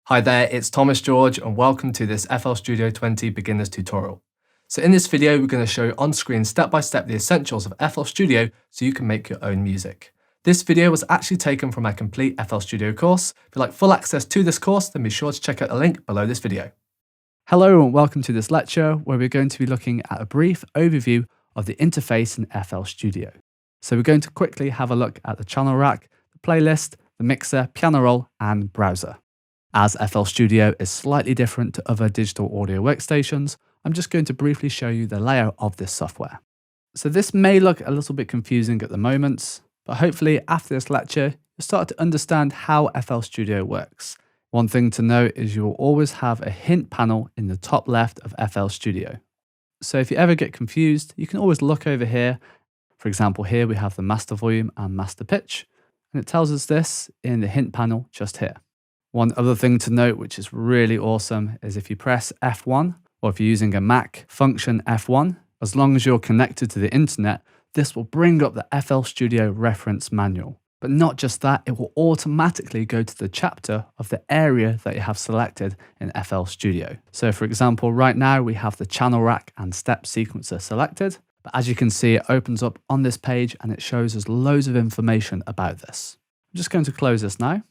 Hi there, it's Thomas George and welcome to this FL Studio 20 beginners tutorial. So in this video, we're going to show you on screen step by step the essentials of FL Studio so you can make your own music. This video was actually taken from my complete FL Studio course. If you'd like full access to this course, then be sure to check out the link below this video. Hello and welcome to this lecture where we're going to be looking at a brief overview of the interface in FL Studio. So we're going to quickly have a look at the channel rack, the playlist, the mixer, piano roll and browser. As FL Studio is slightly different to other digital audio workstations, I'm just going to briefly show you the layout of this software. So this may look a little bit confusing at the moment, but hopefully after this lecture, you'll start to understand how FL Studio works. One thing to note is you will always have a hint panel in the top left of FL Studio. So if you ever get confused, you can always look over here. For example, here we have the master volume and master pitch, and it tells us this in the hint panel just here. One other thing to note, which is really awesome, is if you press F1, or if you're using a Mac, function F1, as long as you're connected to the internet, this will bring up the FL Studio reference manual. But not just that, it will automatically go to the chapter of the area that you have selected in FL Studio. So for example, right now we have the channel rack and step sequencer selected. But as you can see, it opens up on this page and it shows us loads of information about this. I'm just going to close this now.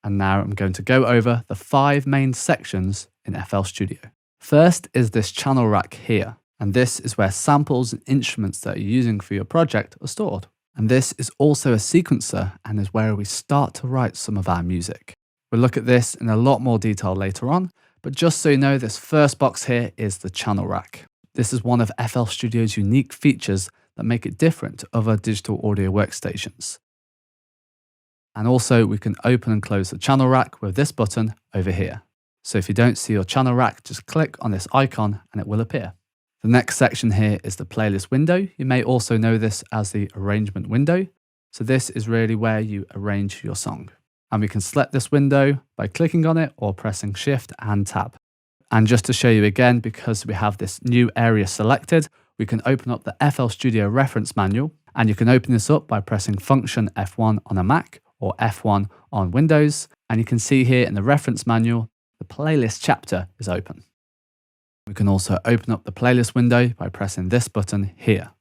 And now I'm going to go over the 5 main sections in FL Studio. First is this channel rack here. And this is where samples and instruments that you're using for your project are stored. And this is also a sequencer and is where we start to write some of our music. We'll look at this in a lot more detail later on, but just so you know, this first box here is the channel rack. This is one of FL Studio's unique features that make it different to other digital audio workstations. And also we can open and close the channel rack with this button over here. So if you don't see your channel rack, just click on this icon and it will appear. The next section here is the playlist window. You may also know this as the arrangement window. So this is really where you arrange your song. And we can select this window by clicking on it or pressing Shift and Tab. And just to show you again, because we have this new area selected, we can open up the FL Studio reference manual. And you can open this up by pressing function F1 on a Mac or F1 on Windows. And you can see here in the reference manual, the playlist chapter is open. We can also open up the playlist window by pressing this button here.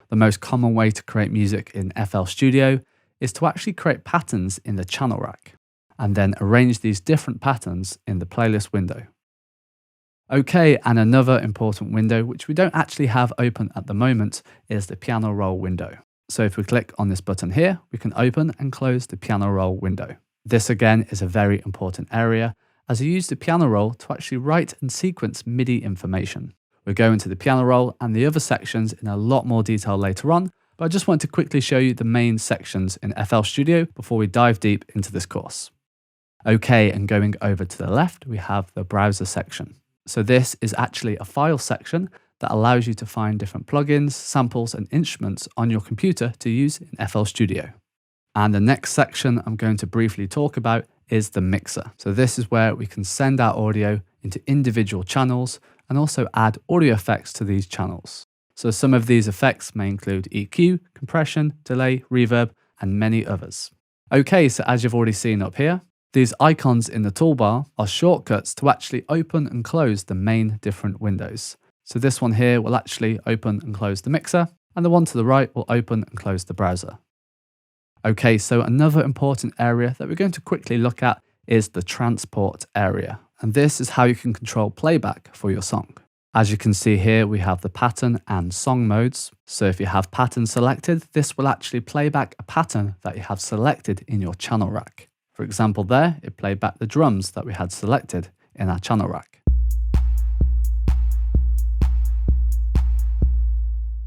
The most common way to create music in FL Studio is to actually create patterns in the channel rack and then arrange these different patterns in the playlist window. Okay, and another important window, which we don't actually have open at the moment, is the piano roll window. So if we click on this button here, we can open and close the piano roll window. This again is a very important area as you use the piano roll to actually write and sequence MIDI information. We'll go into the piano roll and the other sections in a lot more detail later on, but I just want to quickly show you the main sections in FL Studio before we dive deep into this course. Okay, and going over to the left, we have the browser section. So this is actually a file section that allows you to find different plugins, samples and instruments on your computer to use in FL Studio. And the next section I'm going to briefly talk about is the mixer. So this is where we can send our audio into individual channels and also add audio effects to these channels. So some of these effects may include EQ, compression, delay, reverb, and many others. Okay, so as you've already seen up here, these icons in the toolbar are shortcuts to actually open and close the main different windows. So this one here will actually open and close the mixer, and the one to the right will open and close the browser. Okay, so another important area that we're going to quickly look at is the transport area. And this is how you can control playback for your song. As you can see here, we have the pattern and song modes. So if you have pattern selected, this will actually play back a pattern that you have selected in your channel rack. For example there, it played back the drums that we had selected in our channel rack.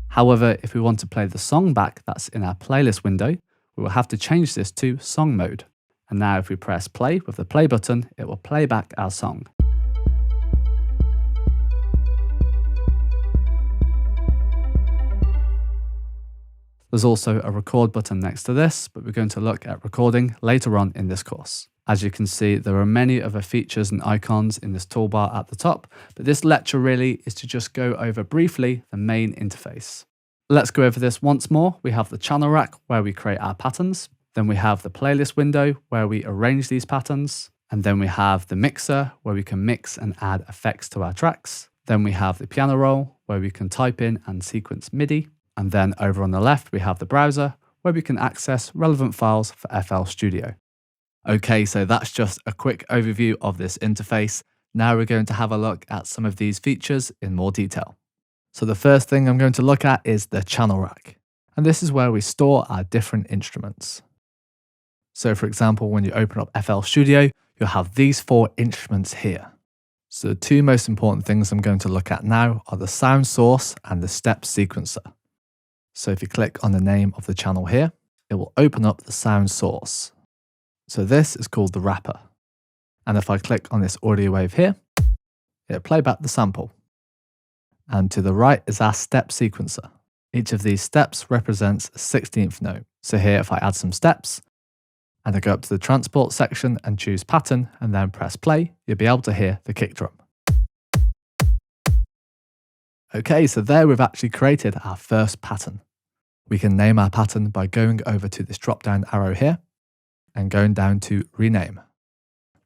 However, if we want to play the song back that's in our playlist window, we will have to change this to song mode. And now if we press play with the play button, it will play back our song. There's also a record button next to this, but we're going to look at recording later on in this course. As you can see, there are many other features and icons in this toolbar at the top, but this lecture really is to just go over briefly the main interface. Let's go over this once more. We have the channel rack where we create our patterns. Then we have the playlist window where we arrange these patterns. And then we have the mixer where we can mix and add effects to our tracks. Then we have the piano roll where we can type in and sequence MIDI. And then over on the left, we have the browser where we can access relevant files for FL Studio. Okay, so that's just a quick overview of this interface. Now we're going to have a look at some of these features in more detail. So the first thing I'm going to look at is the channel rack. And this is where we store our different instruments. So for example, when you open up FL Studio, you'll have these 4 instruments here. So the 2 most important things I'm going to look at now are the sound source and the step sequencer. So if you click on the name of the channel here, it will open up the sound source. So this is called the wrapper. And if I click on this audio wave here, it'll play back the sample. And to the right is our step sequencer. Each of these steps represents a 16th note. So here, if I add some steps, and I go up to the transport section and choose pattern and then press play, you'll be able to hear the kick drum. Okay, so there we've actually created our first pattern. We can name our pattern by going over to this drop down arrow here and going down to rename.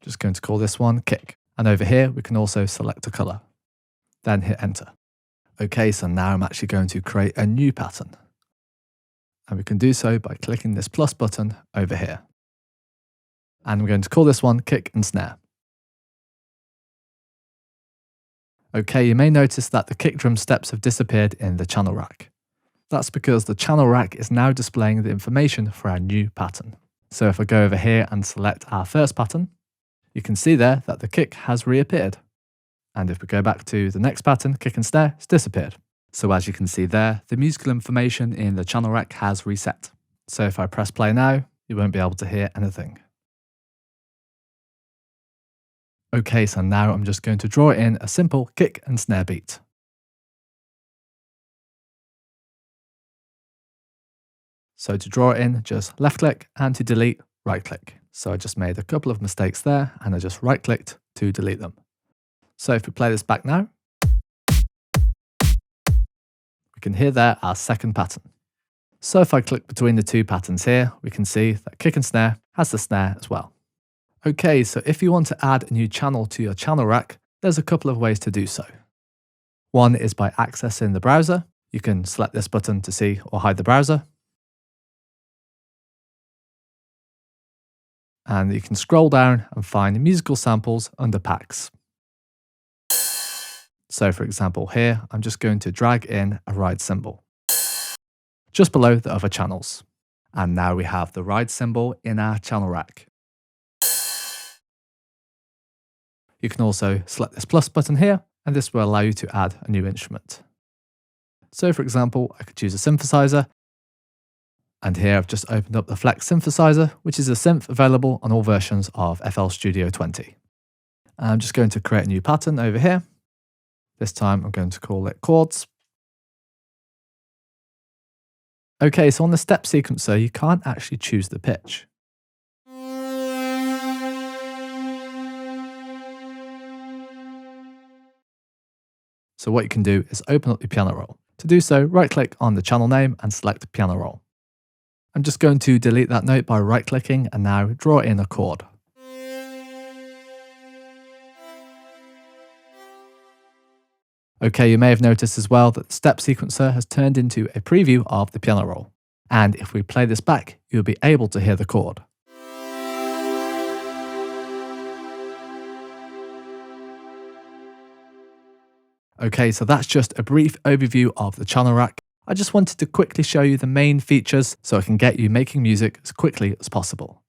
Just going to call this one kick. And over here, we can also select a color, then hit enter. Okay, so now I'm actually going to create a new pattern. And we can do so by clicking this plus button over here. And I'm going to call this one kick and snare. Okay, you may notice that the kick drum steps have disappeared in the channel rack. That's because the channel rack is now displaying the information for our new pattern. So if I go over here and select our first pattern, you can see there that the kick has reappeared. And if we go back to the next pattern, kick and snare, it's disappeared. So as you can see there, the musical information in the channel rack has reset. So if I press play now, you won't be able to hear anything. Okay, so now I'm just going to draw in a simple kick and snare beat. So to draw in, just left click, and to delete, right click. So I just made a couple of mistakes there and I just right clicked to delete them. So if we play this back now, we can hear there our second pattern. So if I click between the 2 patterns here, we can see that kick and snare has the snare as well. Okay, so if you want to add a new channel to your channel rack, there's a couple of ways to do so. One is by accessing the browser. You can select this button to see or hide the browser. And you can scroll down and find musical samples under packs. So for example here, I'm just going to drag in a ride cymbal just below the other channels. And now we have the ride cymbal in our channel rack. You can also select this plus button here, and this will allow you to add a new instrument. So for example, I could choose a synthesizer. And here I've just opened up the Flex synthesizer, which is a synth available on all versions of FL Studio 20. I'm just going to create a new pattern over here. This time I'm going to call it chords. Okay, so on the step sequencer, you can't actually choose the pitch. So what you can do is open up your piano roll. To do so, right click on the channel name and select piano roll. I'm just going to delete that note by right clicking and now draw in a chord. Okay, you may have noticed as well that the step sequencer has turned into a preview of the piano roll. And if we play this back, you'll be able to hear the chord. Okay, so that's just a brief overview of the channel rack. I just wanted to quickly show you the main features so I can get you making music as quickly as possible.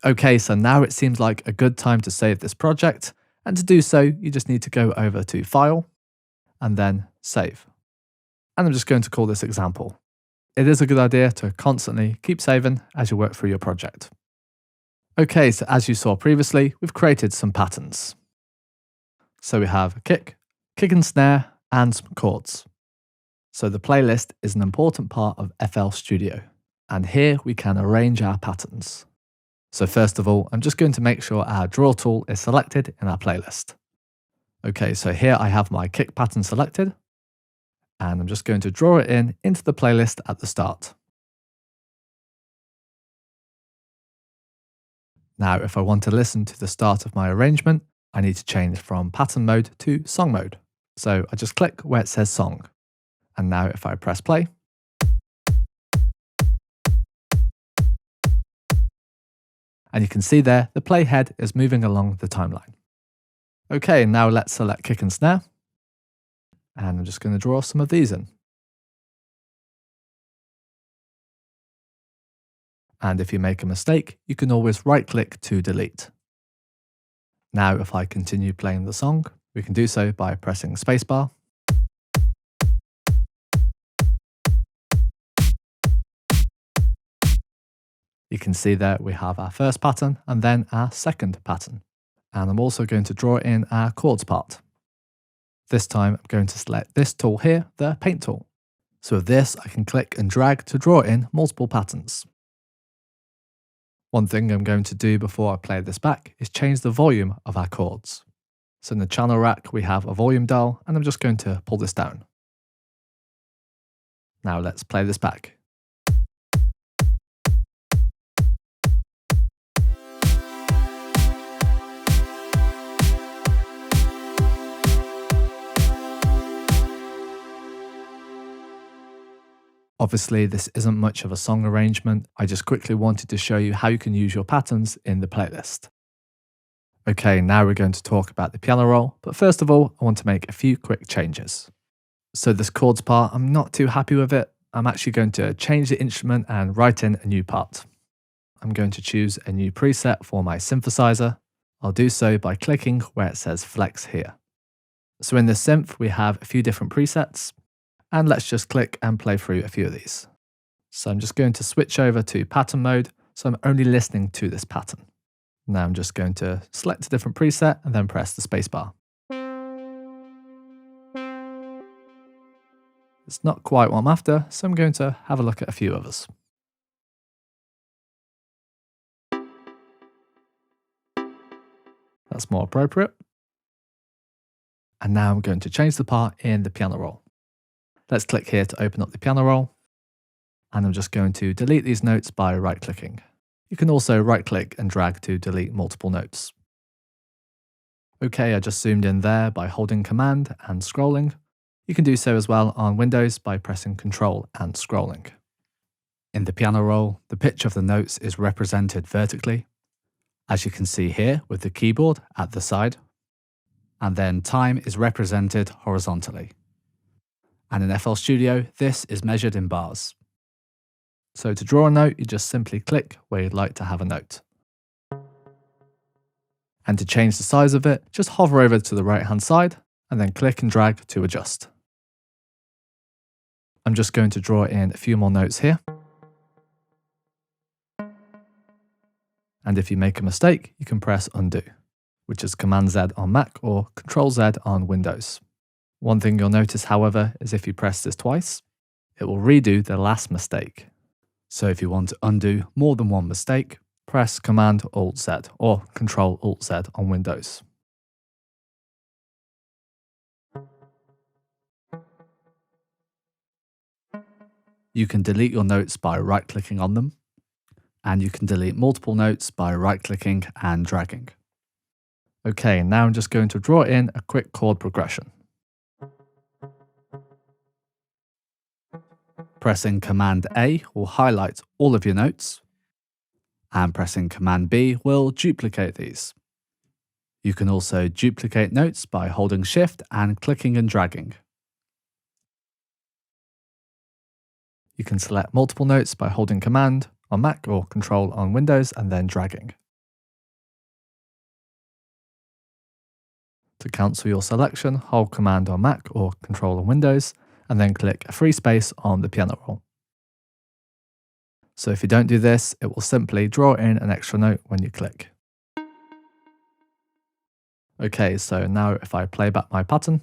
Okay, so now it seems like a good time to save this project. And to do so, you just need to go over to File and then Save. And I'm just going to call this example. It is a good idea to constantly keep saving as you work through your project. Okay, so as you saw previously, we've created some patterns. So we have a kick and snare, and some chords. So the playlist is an important part of FL Studio. And here we can arrange our patterns. So first of all, I'm just going to make sure our draw tool is selected in our playlist. Okay, so here I have my kick pattern selected. And I'm just going to draw it into the playlist at the start. Now, if I want to listen to the start of my arrangement, I need to change from pattern mode to song mode. So I just click where it says song. And now if I press play, and you can see there, the playhead is moving along the timeline. Okay, now let's select kick and snare. And I'm just going to draw some of these in. And if you make a mistake, you can always right click to delete. Now if I continue playing the song, we can do so by pressing spacebar. You can see that we have our first pattern and then our second pattern. And I'm also going to draw in our chords part. This time I'm going to select this tool here, the paint tool. So with this, I can click and drag to draw in multiple patterns. One thing I'm going to do before I play this back is change the volume of our chords. So in the channel rack, we have a volume dial, and I'm just going to pull this down. Now let's play this back. Obviously, this isn't much of a song arrangement. I just quickly wanted to show you how you can use your patterns in the playlist. Okay, now we're going to talk about the piano roll, but first of all, I want to make a few quick changes. So this chords part, I'm not too happy with it. I'm actually going to change the instrument and write in a new part. I'm going to choose a new preset for my synthesizer. I'll do so by clicking where it says flex here. So in this synth, we have a few different presets. And let's just click and play through a few of these. So I'm just going to switch over to pattern mode, so I'm only listening to this pattern. Now I'm just going to select a different preset and then press the spacebar. It's not quite what I'm after, so I'm going to have a look at a few others. That's more appropriate. And now I'm going to change the part in the piano roll. Let's click here to open up the piano roll. And I'm just going to delete these notes by right-clicking. You can also right-click and drag to delete multiple notes. Okay, I just zoomed in there by holding Command and scrolling. You can do so as well on Windows by pressing Control and scrolling. In the piano roll, the pitch of the notes is represented vertically, as you can see here with the keyboard at the side. And then time is represented horizontally. And in FL Studio, this is measured in bars. So to draw a note, you just simply click where you'd like to have a note. And to change the size of it, just hover over to the right-hand side and then click and drag to adjust. I'm just going to draw in a few more notes here. And if you make a mistake, you can press undo, which is Command Z on Mac or Control Z on Windows. One thing you'll notice, however, is if you press this twice, it will redo the last mistake. So if you want to undo more than one mistake, press Command Alt Z or Control Alt Z on Windows. You can delete your notes by right-clicking on them, and you can delete multiple notes by right-clicking and dragging. Okay, now I'm just going to draw in a quick chord progression. Pressing Command A will highlight all of your notes, and pressing Command B will duplicate these. You can also duplicate notes by holding Shift and clicking and dragging. You can select multiple notes by holding Command on Mac or Control on Windows and then dragging. To cancel your selection, hold Command on Mac or Control on Windows and then click a free space on the piano roll. So if you don't do this, it will simply draw in an extra note when you click. Okay, so now if I play back my pattern,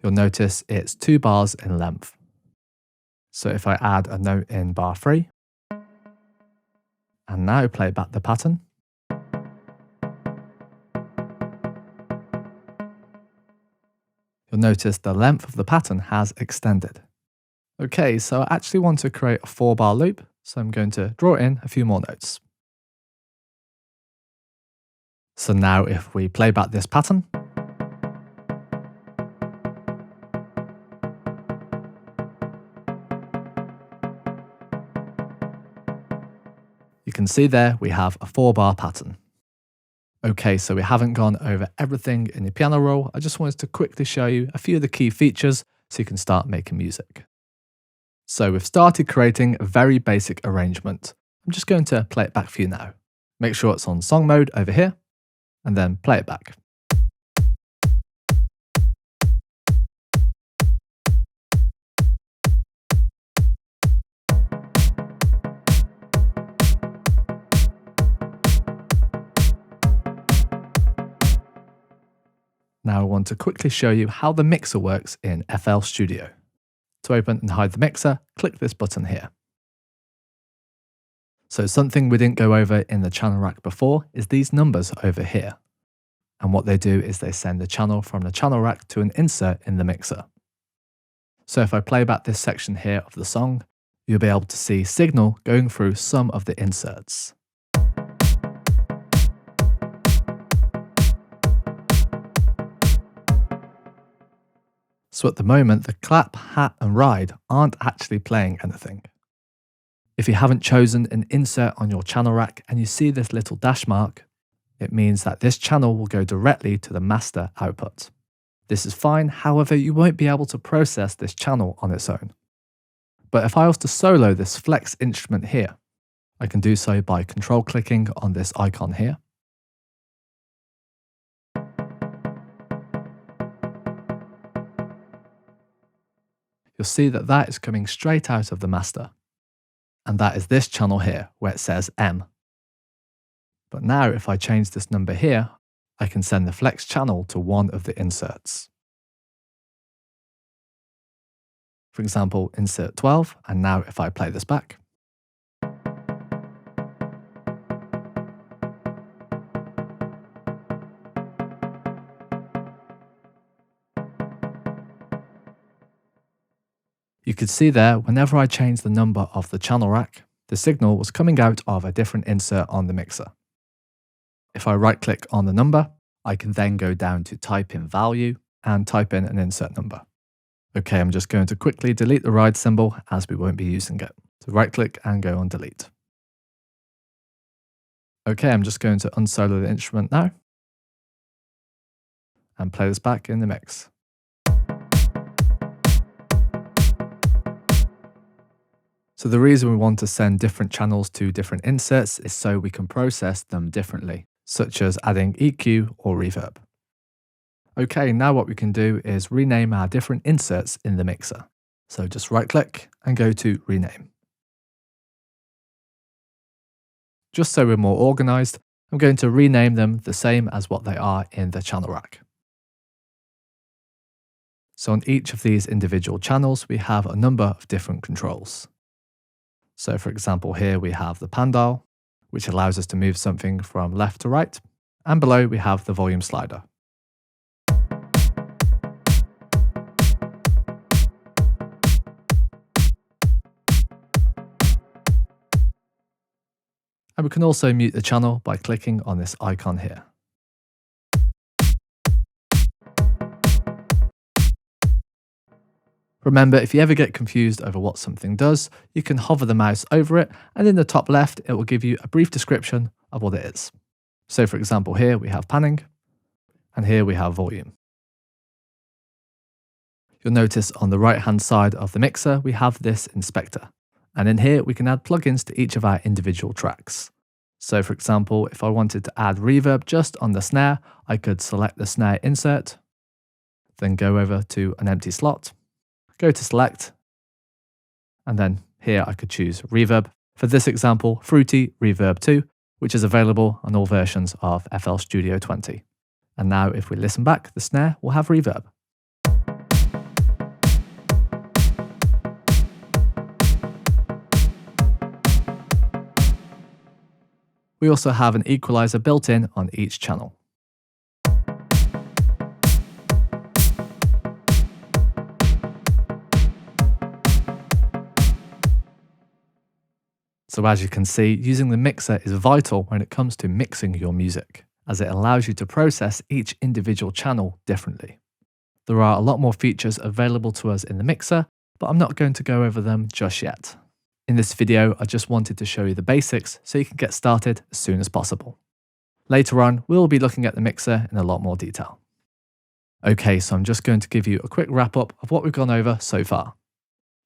you'll notice it's 2 bars in length. So if I add a note in bar 3, and now play back the pattern, you'll You'll notice the length of the pattern has extended. Okay, so I actually want to create a 4-bar loop, so I'm going to draw in a few more notes. So now if we play back this pattern, you can see there we have a 4-bar pattern. Okay, so we haven't gone over everything in the piano roll. I just wanted to quickly show you a few of the key features so you can start making music. So we've started creating a very basic arrangement. I'm just going to play it back for you now. Make sure it's on song mode over here, and then play it back. Now I want to quickly show you how the mixer works in FL Studio. To open and hide the mixer, click this button here. So something we didn't go over in the channel rack before is these numbers over here. And what they do is they send the channel from the channel rack to an insert in the mixer. So if I play back this section here of the song, you'll be able to see signal going through some of the inserts. So at the moment, the clap, hat and ride aren't actually playing anything. If you haven't chosen an insert on your channel rack and you see this little dash mark, it means that this channel will go directly to the master output. This is fine, however, you won't be able to process this channel on its own. But if I was to solo this flex instrument here, I can do so by control clicking on this icon here. You'll see that that is coming straight out of the master. And that is this channel here, where it says M. But now if I change this number here, I can send the flex channel to one of the inserts. For example, insert 12, and now if I play this back, you could see there, whenever I changed the number of the channel rack, the signal was coming out of a different insert on the mixer. If I right click on the number, I can then go down to type in value and type in an insert number. Okay, I'm just going to quickly delete the ride symbol as we won't be using it. So right click and go on delete. Okay, I'm just going to unsolo the instrument now and play this back in the mix. So the reason we want to send different channels to different inserts is so we can process them differently, such as adding EQ or reverb. Okay, now what we can do is rename our different inserts in the mixer. So just right click and go to rename. Just so we're more organized, I'm going to rename them the same as what they are in the channel rack. So on each of these individual channels, we have a number of different controls. So for example, here we have the pan dial, which allows us to move something from left to right. And below we have the volume slider. And we can also mute the channel by clicking on this icon here. Remember, if you ever get confused over what something does, you can hover the mouse over it, and in the top left, it will give you a brief description of what it is. So for example, here we have panning, and here we have volume. You'll notice on the right-hand side of the mixer, we have this inspector. And in here, we can add plugins to each of our individual tracks. So for example, if I wanted to add reverb just on the snare, I could select the snare insert, then go over to an empty slot, go to select, and then here I could choose reverb. For this example, Fruity Reverb 2, which is available on all versions of FL Studio 20. And now if we listen back, the snare will have reverb. We also have an equalizer built in on each channel. So as you can see, using the mixer is vital when it comes to mixing your music, as it allows you to process each individual channel differently. There are a lot more features available to us in the mixer, but I'm not going to go over them just yet. In this video, I just wanted to show you the basics so you can get started as soon as possible. Later on, we'll be looking at the mixer in a lot more detail. Okay, so I'm just going to give you a quick wrap up of what we've gone over so far.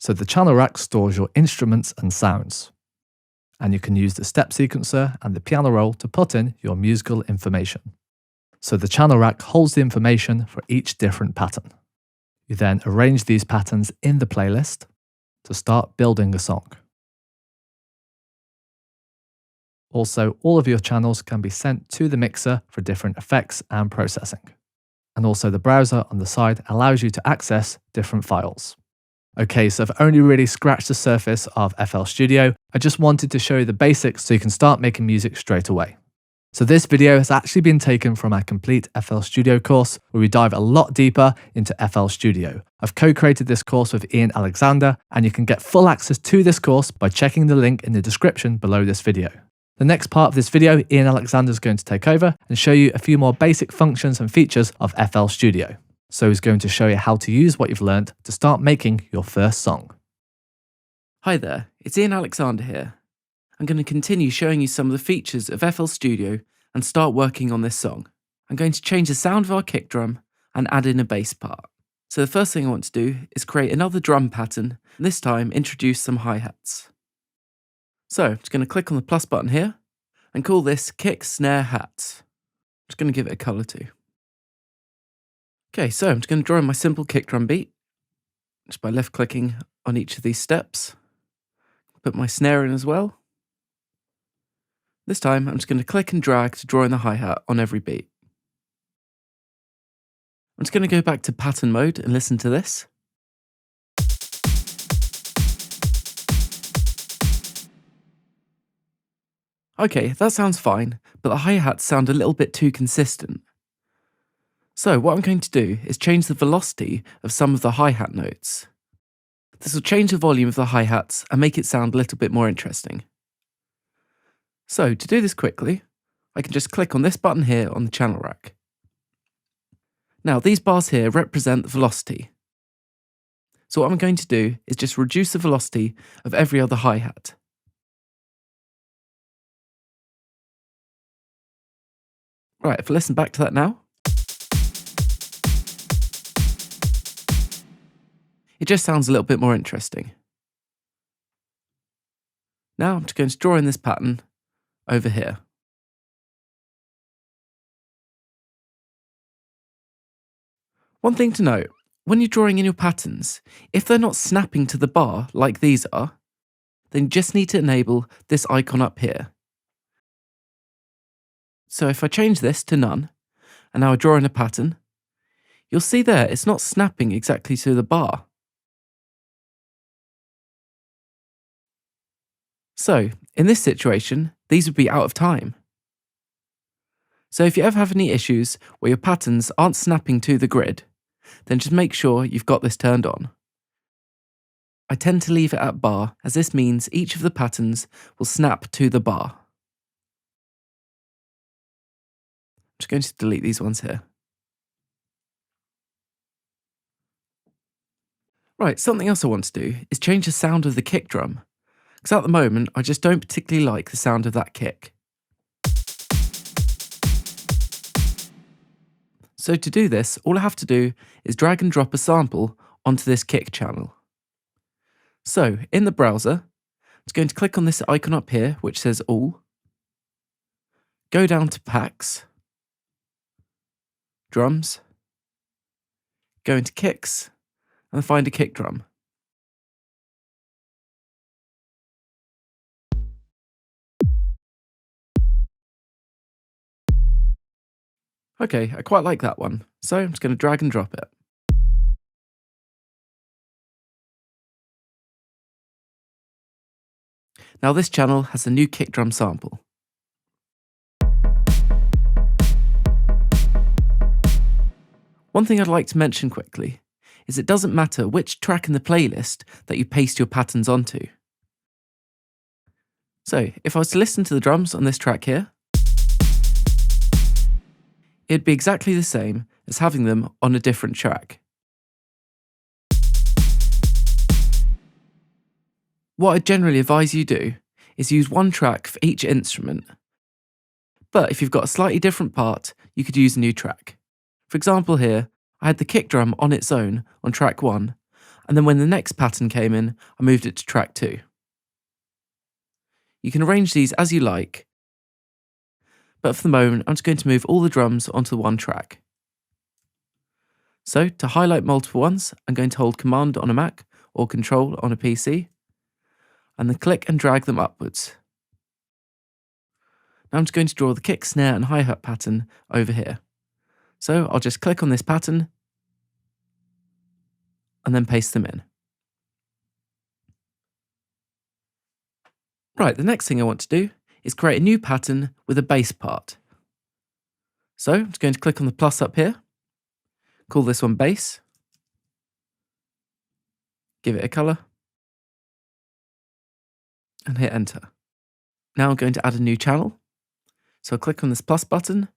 So the channel rack stores your instruments and sounds, and you can use the step sequencer and the piano roll to put in your musical information. So the channel rack holds the information for each different pattern. You then arrange these patterns in the playlist to start building a song. Also, all of your channels can be sent to the mixer for different effects and processing. And also the browser on the side allows you to access different files. Okay, so I've only really scratched the surface of FL Studio. I just wanted to show you the basics so you can start making music straight away. So this video has actually been taken from our complete FL Studio course, where we dive a lot deeper into FL Studio. I've co-created this course with Ian Alexander, and you can get full access to this course by checking the link in the description below this video. The next part of this video, Ian Alexander is going to take over and show you a few more basic functions and features of FL Studio. So he's going to show you how to use what you've learned to start making your first song. Hi there, it's Ian Alexander here. I'm going to continue showing you some of the features of FL Studio and start working on this song. I'm going to change the sound of our kick drum and add in a bass part. So the first thing I want to do is create another drum pattern, and this time introduce some hi-hats. So I'm just going to click on the plus button here and call this kick, snare, hats. I'm just going to give it a colour too. Okay, so I'm just going to draw in my simple kick drum beat, just by left clicking on each of these steps. Put my snare in as well. This time, I'm just going to click and drag to draw in the hi-hat on every beat. I'm just going to go back to pattern mode and listen to this. Okay, that sounds fine, but the hi-hats sound a little bit too consistent. So what I'm going to do is change the velocity of some of the hi-hat notes. This will change the volume of the hi-hats and make it sound a little bit more interesting. So to do this quickly, I can just click on this button here on the channel rack. Now these bars here represent the velocity. So what I'm going to do is just reduce the velocity of every other hi-hat. Right, if I listen back to that now, it just sounds a little bit more interesting. Now I'm just going to draw in this pattern over here. One thing to note, when you're drawing in your patterns, if they're not snapping to the bar like these are, then you just need to enable this icon up here. So if I change this to none, and now I draw in a pattern, you'll see there it's not snapping exactly to the bar. So, in this situation, these would be out of time. So if you ever have any issues where your patterns aren't snapping to the grid, then just make sure you've got this turned on. I tend to leave it at bar, as this means each of the patterns will snap to the bar. I'm just going to delete these ones here. Right, something else I want to do is change the sound of the kick drum. Because at the moment, I just don't particularly like the sound of that kick. So to do this, all I have to do is drag and drop a sample onto this kick channel. So in the browser, I'm just going to click on this icon up here, which says All. Go down to Packs, Drums, go into Kicks, and find a kick drum. Okay, I quite like that one, so I'm just going to drag and drop it. Now this channel has a new kick drum sample. One thing I'd like to mention quickly is it doesn't matter which track in the playlist that you paste your patterns onto. So if I was to listen to the drums on this track here, it'd be exactly the same as having them on a different track. What I generally advise you do is use one track for each instrument. But if you've got a slightly different part, you could use a new track. For example here, I had the kick drum on its own on track 1, and then when the next pattern came in, I moved it to track 2. You can arrange these as you like, but for the moment I'm just going to move all the drums onto one track. So to highlight multiple ones, I'm going to hold Command on a Mac or Control on a PC, and then click and drag them upwards. Now I'm just going to draw the kick, snare and hi-hat pattern over here. So I'll just click on this pattern and then paste them in. Right, the next thing I want to do is create a new pattern with a bass part. So I'm just going to click on the plus up here, call this one bass, give it a colour, and hit enter. Now I'm going to add a new channel. So I'll click on this plus button,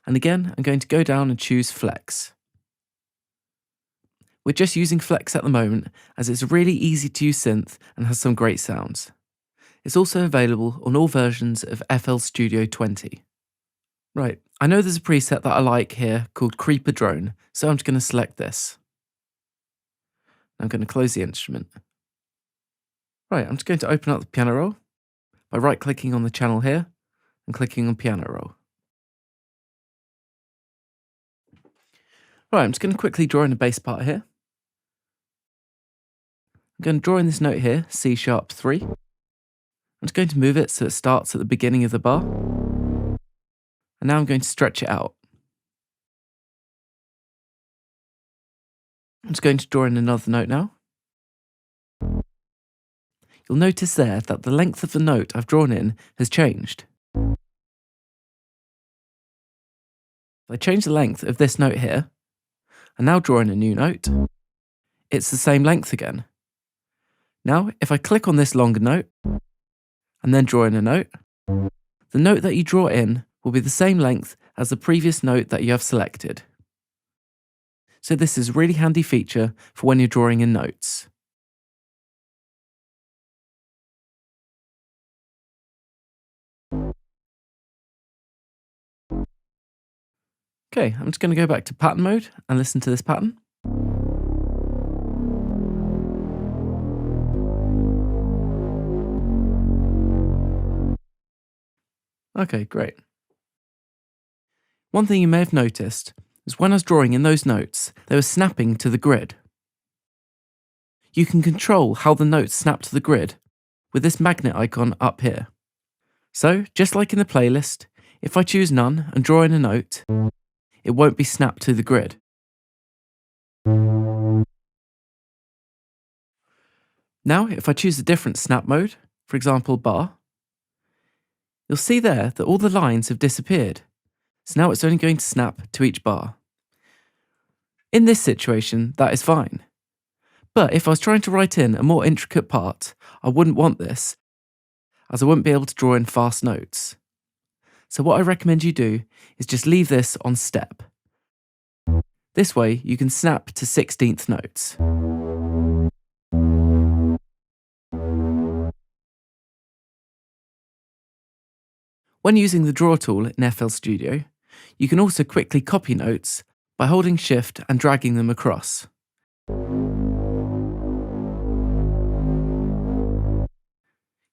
and again I'm going to go down and choose flex. We're just using flex at the moment as it's a really easy to use synth and has some great sounds. It's also available on all versions of FL Studio 20. Right, I know there's a preset that I like here called Creeper Drone, so I'm just going to select this. I'm going to close the instrument. Right, I'm just going to open up the piano roll by right-clicking on the channel here and clicking on piano roll. Right, I'm just going to quickly draw in a bass part here. I'm going to draw in this note here, C sharp 3. I'm just going to move it so it starts at the beginning of the bar. And now I'm going to stretch it out. I'm just going to draw in another note now. You'll notice there that the length of the note I've drawn in has changed. If I change the length of this note here, and now draw in a new note, it's the same length again. Now, if I click on this longer note, and then draw in a note, the note that you draw in will be the same length as the previous note that you have selected. So this is a really handy feature for when you're drawing in notes. Okay, I'm just going to go back to pattern mode and listen to this pattern. Okay, great. One thing you may have noticed is when I was drawing in those notes, they were snapping to the grid. You can control how the notes snap to the grid with this magnet icon up here. So, just like in the playlist, if I choose none and draw in a note, it won't be snapped to the grid. Now, if I choose a different snap mode, for example bar, you'll see there that all the lines have disappeared. So now it's only going to snap to each bar. In this situation, that is fine. But if I was trying to write in a more intricate part, I wouldn't want this, as I wouldn't be able to draw in fast notes. So what I recommend you do is just leave this on step. This way you can snap to 16th notes. When using the draw tool in FL Studio, you can also quickly copy notes by holding Shift and dragging them across.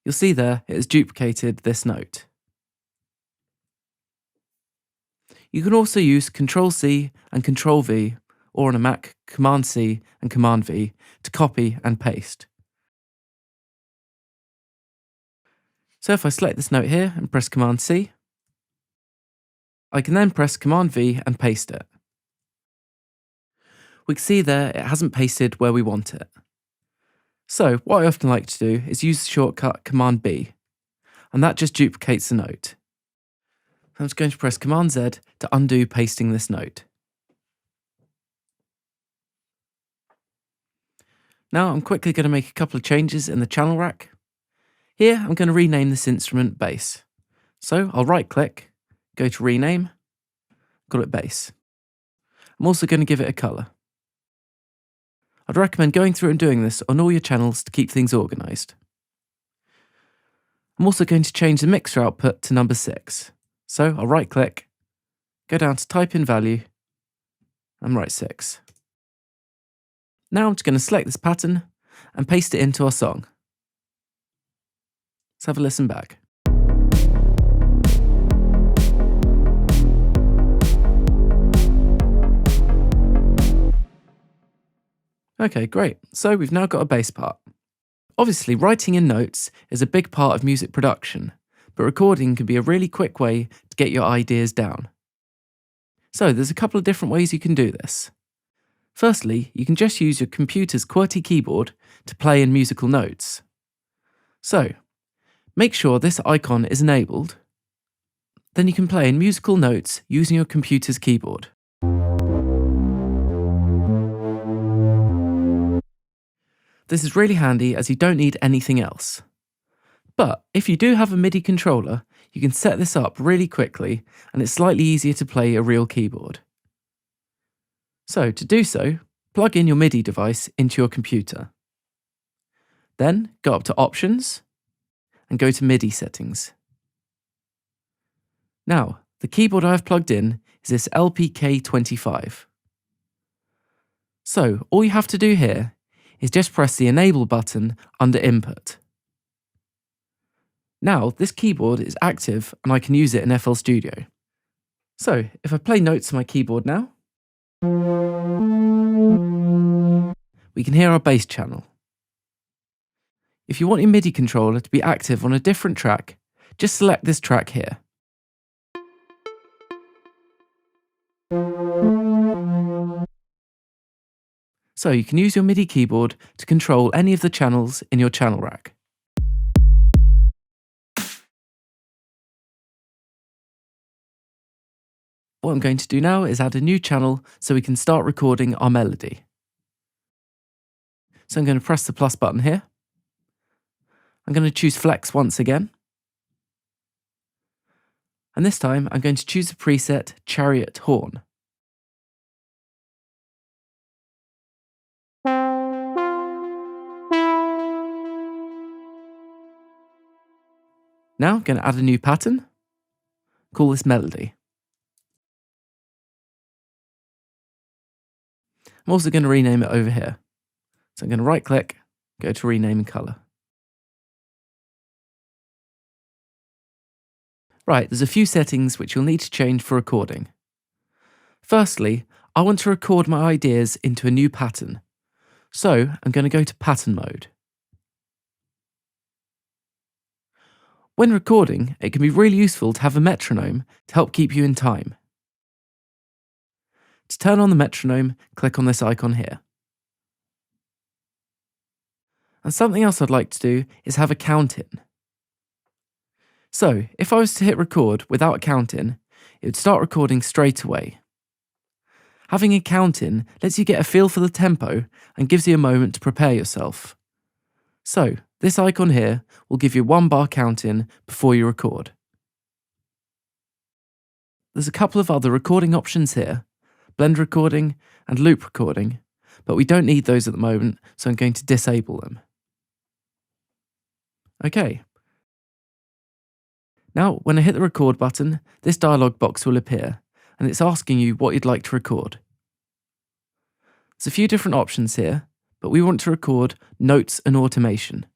You'll see there it has duplicated this note. You can also use Ctrl-C and Ctrl-V, or on a Mac, Command-C and Command-V to copy and paste. So if I select this note here and press Command-C, I can then press Command-V and paste it. We can see there it hasn't pasted where we want it. So what I often like to do is use the shortcut Command-B, and that just duplicates the note. I'm just going to press Command-Z to undo pasting this note. Now I'm quickly going to make a couple of changes in the channel rack. Here I'm going to rename this instrument bass. So I'll right click, go to rename, call it bass. I'm also going to give it a colour. I'd recommend going through and doing this on all your channels to keep things organised. I'm also going to change the mixer output to number 6. So I'll right click, go down to type in value, and write 6. Now I'm just going to select this pattern and paste it into our song. Let's have a listen back. Okay, great. So we've now got a bass part. Obviously, writing in notes is a big part of music production, but recording can be a really quick way to get your ideas down. So there's a couple of different ways you can do this. Firstly, you can just use your computer's QWERTY keyboard to play in musical notes. So, make sure this icon is enabled. Then you can play in musical notes using your computer's keyboard. This is really handy as you don't need anything else. But if you do have a MIDI controller, you can set this up really quickly and it's slightly easier to play a real keyboard. So to do so, plug in your MIDI device into your computer. Then go up to Options and go to MIDI settings. Now, the keyboard I have plugged in is this LPK25. So all you have to do here is just press the Enable button under Input. Now, this keyboard is active and I can use it in FL Studio. So, if I play notes on my keyboard now, we can hear our bass channel. If you want your MIDI controller to be active on a different track, just select this track here. So you can use your MIDI keyboard to control any of the channels in your channel rack. What I'm going to do now is add a new channel so we can start recording our melody. So I'm going to press the plus button here. I'm going to choose Flex once again. And this time I'm going to choose the preset Chariot Horn. Now I'm going to add a new pattern. Call this Melody. I'm also going to rename it over here. So I'm going to right click, go to rename and colour. Right, there's a few settings which you'll need to change for recording. Firstly, I want to record my ideas into a new pattern. So I'm going to go to pattern mode. When recording, it can be really useful to have a metronome to help keep you in time. To turn on the metronome, click on this icon here. And something else I'd like to do is have a count in. So, if I was to hit record without a count in, it would start recording straight away. Having a count in lets you get a feel for the tempo and gives you a moment to prepare yourself. So, this icon here will give you 1 bar count in before you record. There's a couple of other recording options here, blend recording and loop recording, but we don't need those at the moment, so I'm going to disable them. Okay. Now, when I hit the record button, this dialog box will appear, and it's asking you what you'd like to record. There's a few different options here, but we want to record notes and automation.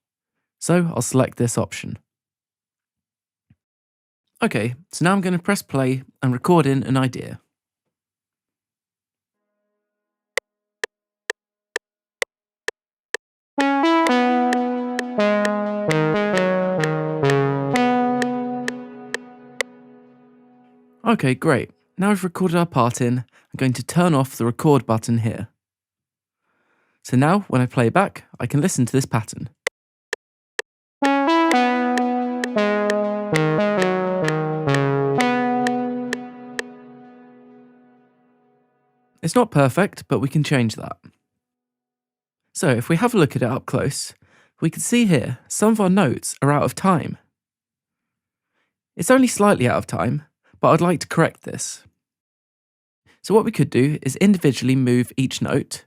So I'll select this option. Okay, so now I'm going to press play and record in an idea. Okay, great. Now we've recorded our part in, I'm going to turn off the record button here. So now, when I play back, I can listen to this pattern. It's not perfect, but we can change that. So if we have a look at it up close, We can see here some of our notes are out of time. It's only slightly out of time, but I'd like to correct this. So what we could do is individually move each note.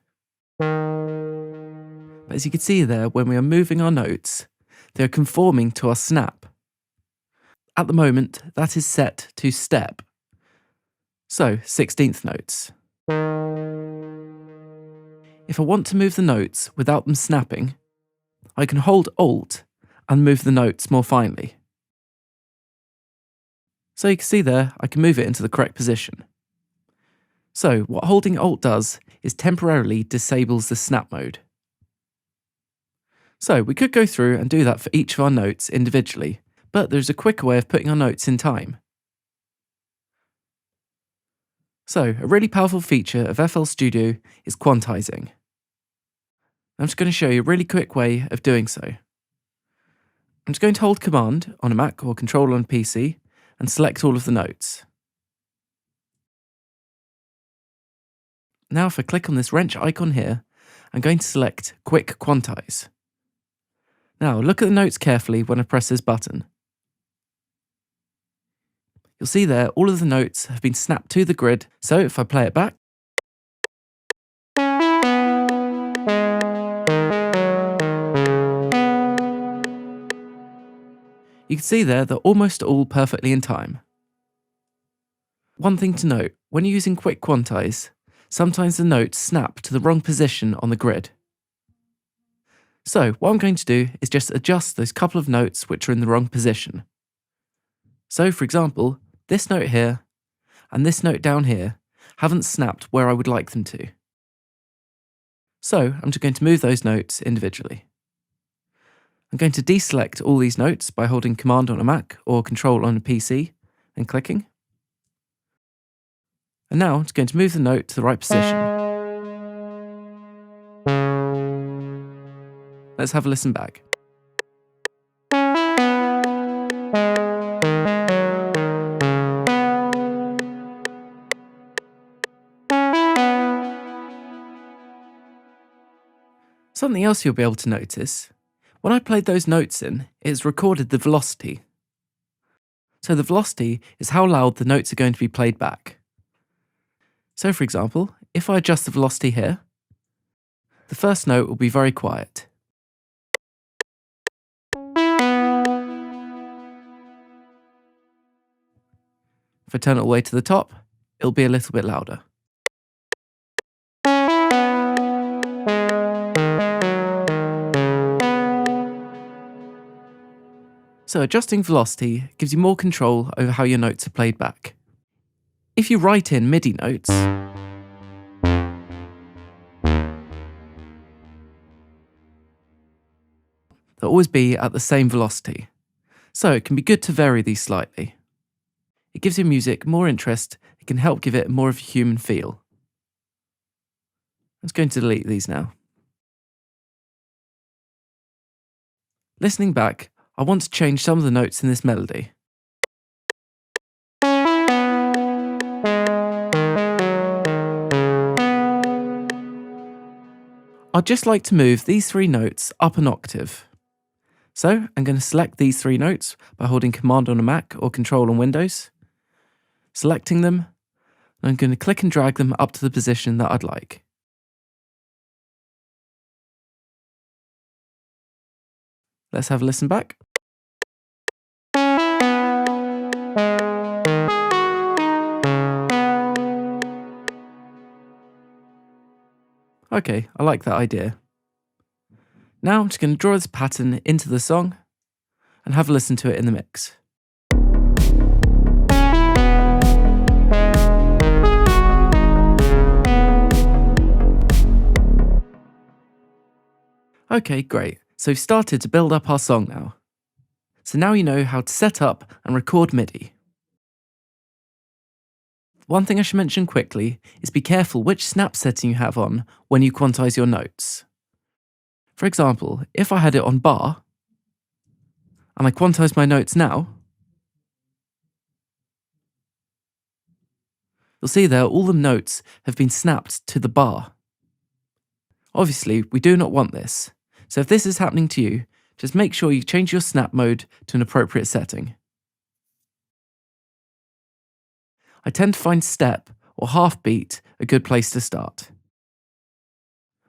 But as you can see there, when we are moving our notes, they are conforming to our snap. At the moment, that is set to step. So, 16th notes. If I want to move the notes without them snapping, I can hold Alt and move the notes more finely. So you can see there, I can move it into the correct position. So what holding Alt does is temporarily disables the snap mode. So we could go through and do that for each of our notes individually, but there's a quicker way of putting our notes in time. So a really powerful feature of FL Studio is quantizing. I'm just going to show you a really quick way of doing so. I'm just going to hold Command on a Mac or Control on a PC and select all of the notes. Now if I click on this wrench icon here, I'm going to select Quick Quantize. Now look at the notes carefully when I press this button. You'll see there all of the notes have been snapped to the grid, so if I play it back, you can see there they're almost all perfectly in time. One thing to note, when you're using Quick Quantize, sometimes the notes snap to the wrong position on the grid. So what I'm going to do is just adjust those couple of notes which are in the wrong position. So for example, this note here and this note down here haven't snapped where I would like them to. So I'm just going to move those notes individually. I'm going to deselect all these notes by holding Command on a Mac or Control on a PC and clicking. And now I'm just going to move the note to the right position. Let's have a listen back. Something else you'll be able to notice, when I played those notes in, it's recorded the velocity. So the velocity is how loud the notes are going to be played back. So for example, if I adjust the velocity here, the first note will be very quiet. If I turn it all the way to the top, it'll be a little bit louder. So adjusting velocity gives you more control over how your notes are played back. If you write in MIDI notes, they'll always be at the same velocity. So it can be good to vary these slightly. It gives your music more interest, it can help give it more of a human feel. I'm just going to delete these now. Listening back, I want to change some of the notes in this melody. I'd just like to move these three notes up an octave. So I'm going to select these three notes by holding Command on a Mac or Control on Windows, selecting them, and I'm going to click and drag them up to the position that I'd like. Let's have a listen back. Okay, I like that idea. Now I'm just going to draw this pattern into the song and have a listen to it in the mix. Okay, great. So we've started to build up our song now. So now you know how to set up and record MIDI. One thing I should mention quickly is be careful which snap setting you have on when you quantize your notes. For example, if I had it on bar, and I quantize my notes now, you'll see there all the notes have been snapped to the bar. Obviously, we do not want this, So if this is happening to you, just make sure you change your snap mode to an appropriate setting. I tend to find step or half beat a good place to start.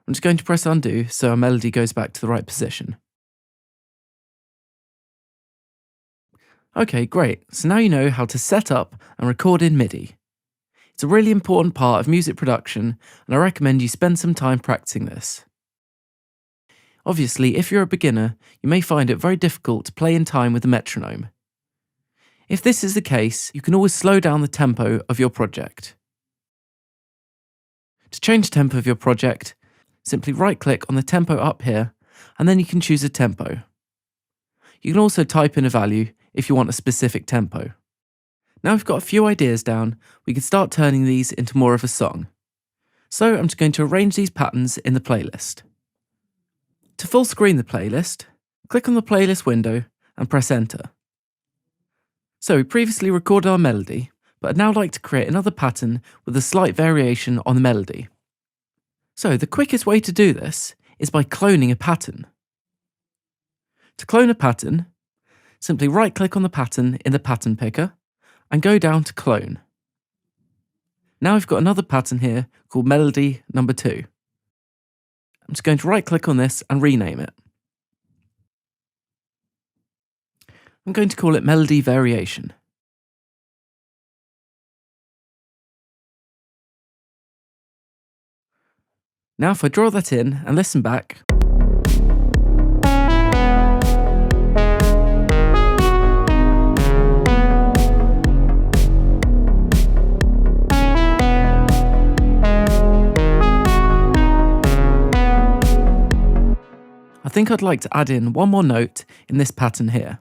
I'm just going to press undo so our melody goes back to the right position. Okay, great. So now you know how to set up and record in MIDI. It's a really important part of music production, and I recommend you spend some time practicing this. Obviously, if you're a beginner, you may find it very difficult to play in time with the metronome. If this is the case, you can always slow down the tempo of your project. To change the tempo of your project, simply right-click on the tempo up here, and then you can choose a tempo. You can also type in a value if you want a specific tempo. Now we've got a few ideas down, we can start turning these into more of a song. So I'm just going to arrange these patterns in the playlist. To full screen the playlist, click on the playlist window and press enter. So we previously recorded our melody, but I'd now like to create another pattern with a slight variation on the melody. So the quickest way to do this is by cloning a pattern. To clone a pattern, simply right-click on the pattern in the pattern picker and go down to clone. Now we've got another pattern here called melody number 2. I'm just going to right-click on this and rename it. I'm going to call it melody variation. Now if I draw that in and listen back, I think I'd like to add in one more note in this pattern here.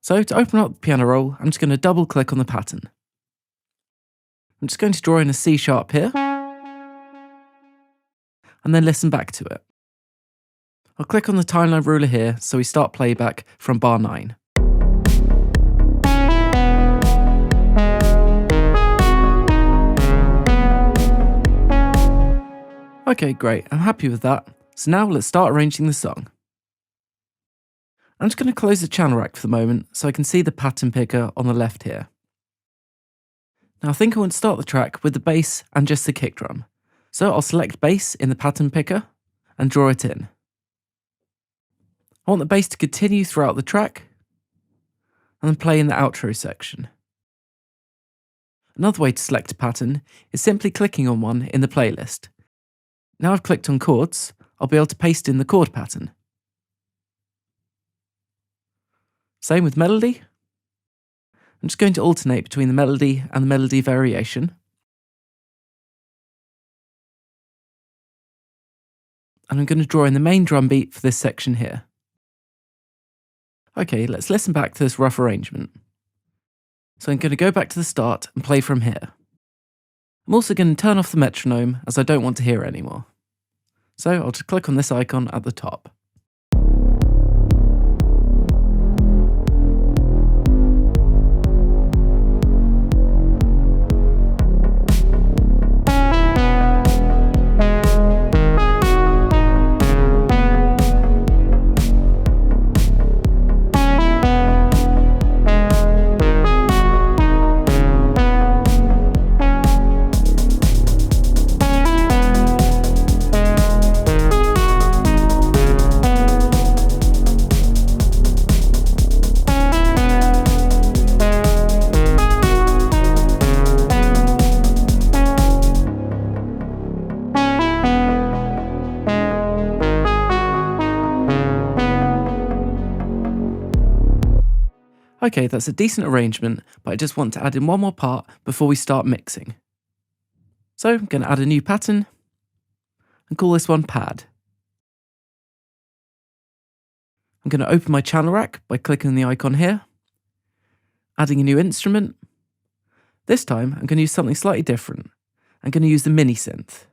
So to open up the piano roll, I'm just going to double click on the pattern. I'm just going to draw in a C sharp here, and then listen back to it. I'll click on the timeline ruler here so we start playback from bar 9. Okay, great, I'm happy with that. So now let's start arranging the song. I'm just going to close the channel rack for the moment so I can see the pattern picker on the left here. Now I think I want to start the track with the bass and just the kick drum. So I'll select bass in the pattern picker and draw it in. I want the bass to continue throughout the track and then play in the outro section. Another way to select a pattern is simply clicking on one in the playlist. Now I've clicked on chords, I'll be able to paste in the chord pattern. Same with melody. I'm just going to alternate between the melody and the melody variation. And I'm going to draw in the main drum beat for this section here. Okay, let's listen back to this rough arrangement. So I'm going to go back to the start and play from here. I'm also going to turn off the metronome as I don't want to hear it anymore. So I'll just click on this icon at the top. Okay, that's a decent arrangement, but I just want to add in one more part before we start mixing. So I'm going to add a new pattern and call this one pad. I'm going to open my channel rack by clicking on the icon here, adding a new instrument. This time I'm going to use something slightly different. I'm going to use the mini synth.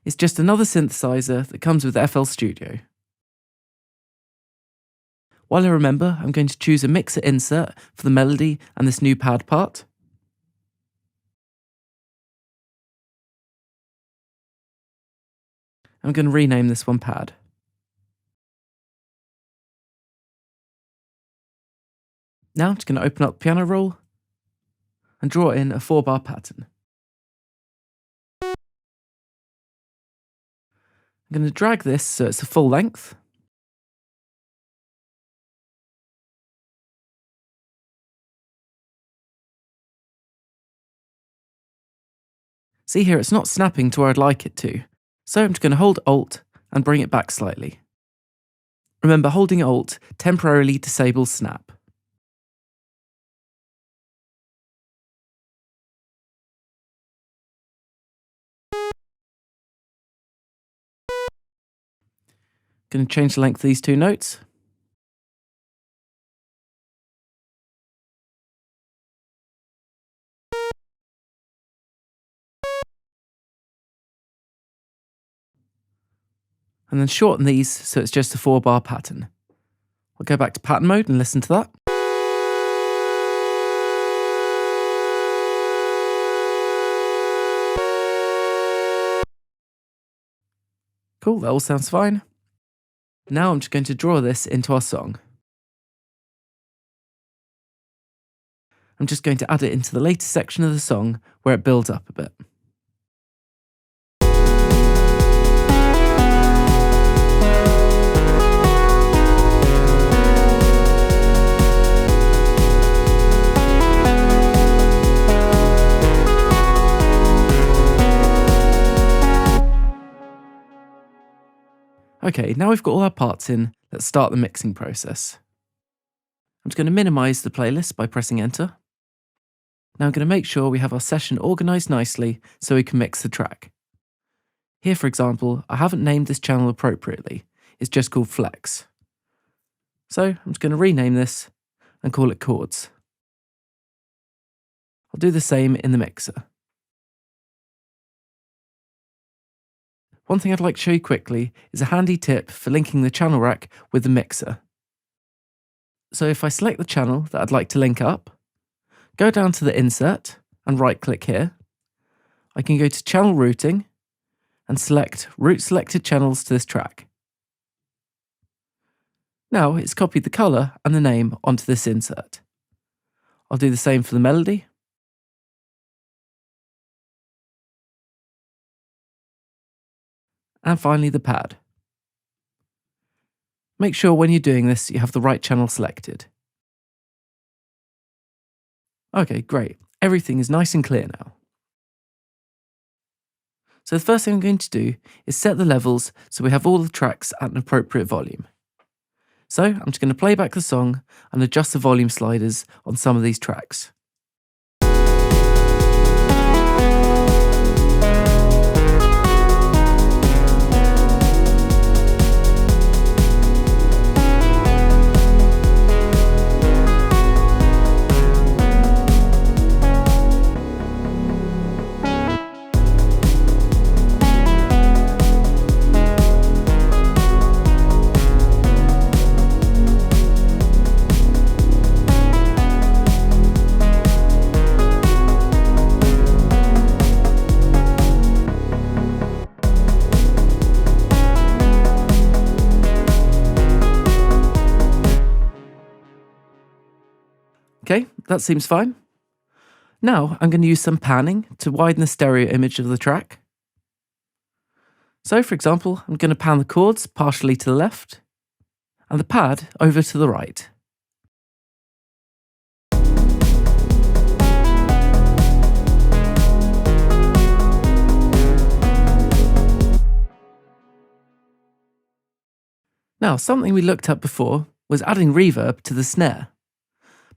It's just another synthesizer that comes with FL Studio. While I remember, I'm going to choose a mixer insert for the melody and this new pad part. I'm going to rename this one pad. Now I'm just going to open up the piano roll and draw in a 4-bar pattern. I'm going to drag this so it's a full length. See here, it's not snapping to where I'd like it to, so I'm just going to hold Alt and bring it back slightly. Remember, holding Alt temporarily disables snap. Going to change the length of these two notes. And then shorten these so it's just a 4-bar pattern. We'll go back to pattern mode and listen to that. Cool, that all sounds fine. Now I'm just going to draw this into our song. I'm just going to add it into the later section of the song where it builds up a bit. Okay, now we've got all our parts in, let's start the mixing process. I'm just going to minimise the playlist by pressing enter. Now I'm going to make sure we have our session organised nicely so we can mix the track. Here, for example, I haven't named this channel appropriately, it's just called Flex. So I'm just going to rename this and call it Chords. I'll do the same in the mixer. One thing I'd like to show you quickly is a handy tip for linking the channel rack with the mixer. So if I select the channel that I'd like to link up, go down to the insert and right click here, I can go to channel routing and select route selected channels to this track. Now it's copied the colour and the name onto this insert. I'll do the same for the melody. And finally the pad. Make sure when you're doing this you have the right channel selected. Okay, great. Everything is nice and clear now. So the first thing I'm going to do is set the levels so we have all the tracks at an appropriate volume. So I'm just going to play back the song and adjust the volume sliders on some of these tracks. Okay, that seems fine. Now I'm going to use some panning to widen the stereo image of the track. So for example, I'm going to pan the chords partially to the left and the pad over to the right. Now, something we looked at before was adding reverb to the snare.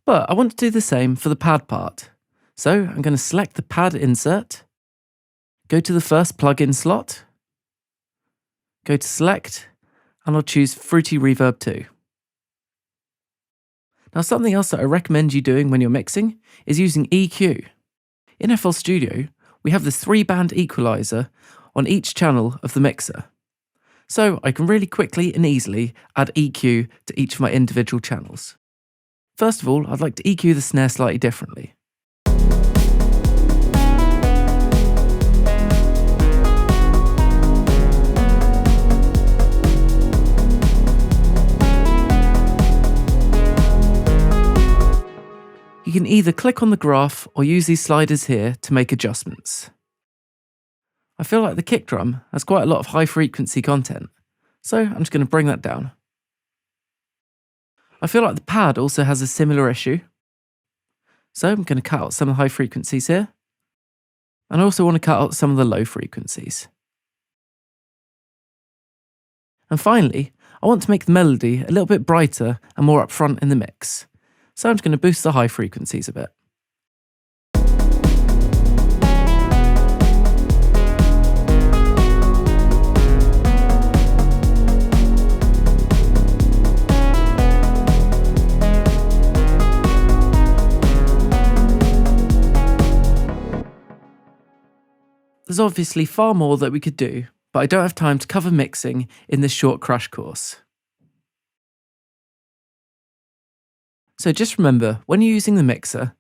But I want to do the same for the pad part. So I'm going to select the pad insert, go to the first plugin slot, go to select, and I'll choose Fruity Reverb 2. Now something else that I recommend you doing when you're mixing is using EQ. In FL Studio, we have this 3-band equalizer on each channel of the mixer. So I can really quickly and easily add EQ to each of my individual channels. First of all, I'd like to EQ the snare slightly differently. can either click on the graph or use these sliders here to make adjustments. I feel like the kick drum has quite a lot of high frequency content, so I'm just going to bring that down. I feel like the pad also has a similar issue, so I'm going to cut out some of the high frequencies here, and I also want to cut out some of the low frequencies. And finally, I want to make the melody a little bit brighter and more upfront in the mix, so I'm just going to boost the high frequencies a bit. There's obviously far more that we could do, but I don't have time to cover mixing in this short crash course. So just remember, when you're using the mixer,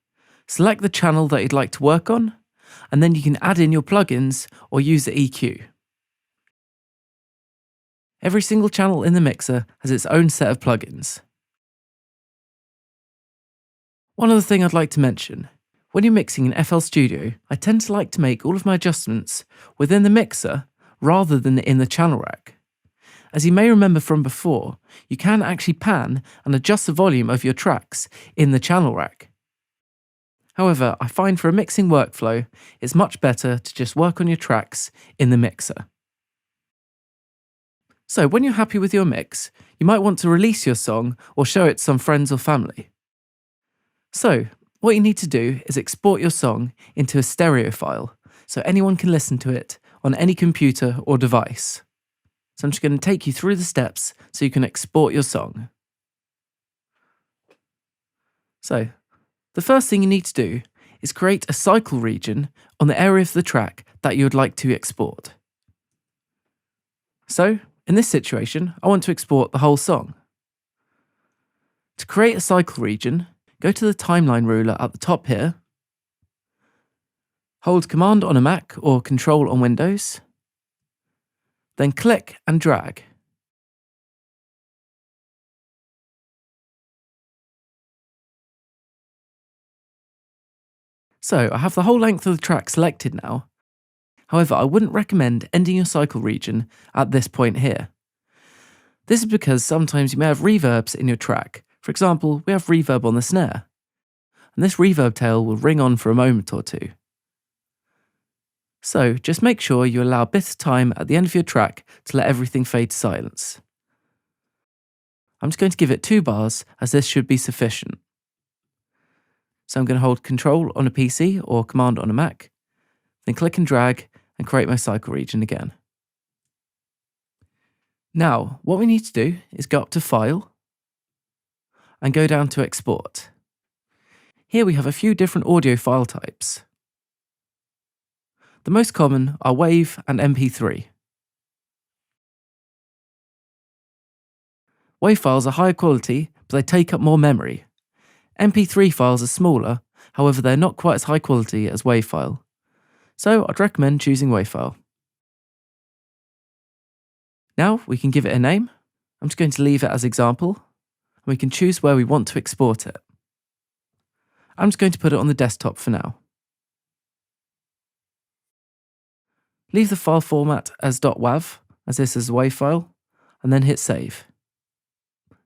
select the channel that you'd like to work on, and then you can add in your plugins or use the EQ. Every single channel in the mixer has its own set of plugins. One other thing I'd like to mention. When you're mixing in FL Studio, I tend to like to make all of my adjustments within the mixer rather than in the channel rack. As you may remember from before, you can actually pan and adjust the volume of your tracks in the channel rack. However, I find for a mixing workflow, it's much better to just work on your tracks in the mixer. So when you're happy with your mix, you might want to release your song or show it to some friends or family. So, what you need to do is export your song into a stereo file, so anyone can listen to it on any computer or device. So I'm just going to take you through the steps so you can export your song. So, the first thing you need to do is create a cycle region on the area of the track that you would like to export. So, in this situation, I want to export the whole song. To create a cycle region, go to the timeline ruler at the top here, hold Command on a Mac or Control on Windows, then click and drag. So I have the whole length of the track selected now. However, I wouldn't recommend ending your cycle region at this point here. This is because sometimes you may have reverbs in your track. For example, we have reverb on the snare, and this reverb tail will ring on for a moment or two. So just make sure you allow a bit of time at the end of your track to let everything fade to silence. I'm just going to give it 2 bars, as this should be sufficient. So I'm going to hold Control on a PC or Command on a Mac, then click and drag and create my cycle region again. Now, what we need to do is go up to File and go down to Export. Here we have a few different audio file types. The most common are WAV and MP3. WAV files are higher quality, but they take up more memory. MP3 files are smaller, however they're not quite as high quality as WAV file. So I'd recommend choosing WAV file. Now we can give it a name. I'm just going to leave it as example, and we can choose where we want to export it. I'm just going to put it on the desktop for now. Leave the file format as .wav, as this is a WAV file, and then hit save.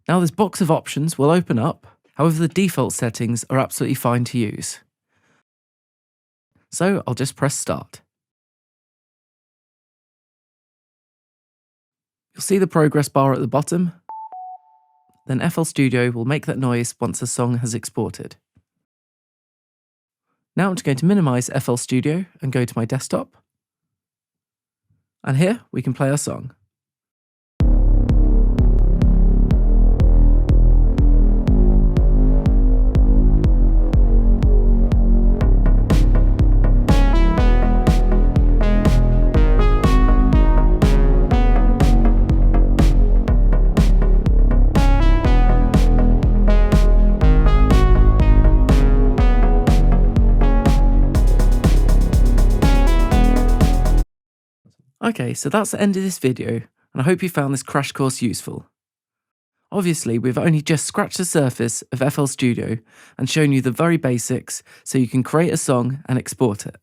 Now this box of options will open up, however the default settings are absolutely fine to use. So I'll just press start. You'll see the progress bar at the bottom. Then FL Studio will make that noise once the song has exported. Now I'm just going to minimize FL Studio and go to my desktop. And here we can play our song. Okay, so that's the end of this video, and I hope you found this crash course useful. Obviously, we've only just scratched the surface of FL Studio and shown you the very basics so you can create a song and export it.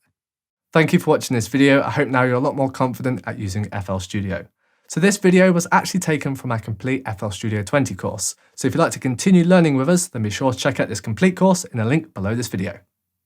Thank you for watching this video. I hope now you're a lot more confident at using FL Studio. So this video was actually taken from my complete FL Studio 20 course. So if you'd like to continue learning with us, then be sure to check out this complete course in a link below this video.